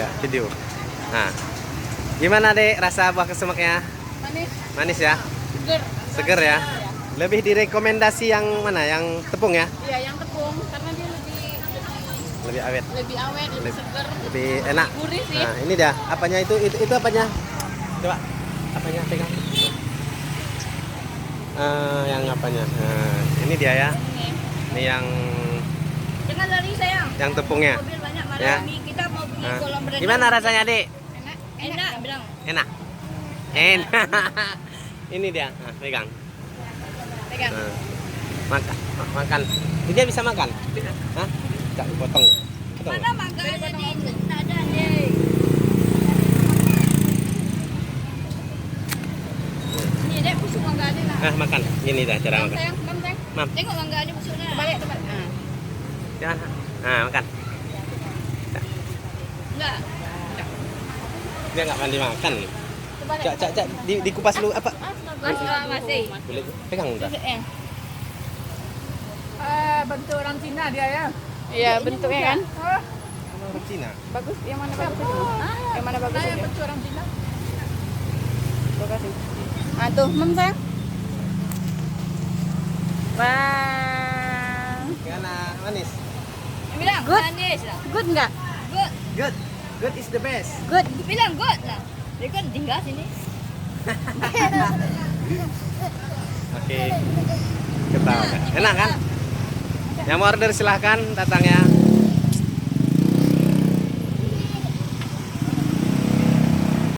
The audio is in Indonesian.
Enggak, video. Nah, gimana dek rasa buah kesemaknya? Manis. Manis ya? Seger. Seger ya? Lebih direkomendasi yang mana? Yang tepung ya? Iya, yang tepung karena dia Lebih awet, lebih awet, lebih seger, lebih enak. gurih sih. Nah, ini dah. Apanya itu apanya? Coba, apanya pegang? Yang apanya? Nah, ini dia ya. Ini yang Jangan lari sayang. tepungnya. Mobil banyak malam Ya. ini kita mau beli Nah, kolam renang. gimana rasanya dek? Enak. Enak bilang. Enak. Enak. Ini dia. Nah, pegang. Pegang. Nah, makan. Dia bisa makan? Hah? Enggak dipotong. Potong. Mana mangga tadi? Tak ada deh. Ini dek busuk mangga ada lah. Makan. Ini dah cara makan. Sayang, sayang. Mam. Tengok mangga ada busuknya. Terbalik. Jangan. Nah, makan. Enggak. Dia enggak mandi makan. Terbalik. Cak, dikupas dulu apa? Masih. Boleh pegang udah. Bentuk orang Cina dia ya. Iya, bentuknya kan. Orang Cina. Bagus. Yang mana bagus? Yang mana bagus? Saya bentuk orang Cina. Terima kasih. Ah tuh, Mam sayang. Wah. Gimana? Manis. Bilang Good. manis lah. Good enggak? Good. Good. Good is the best. Good. Bilang good lah. Dia kan tinggal sini. Oke. Ketawa. Enak kan? Yang mau order silahkan datang ya.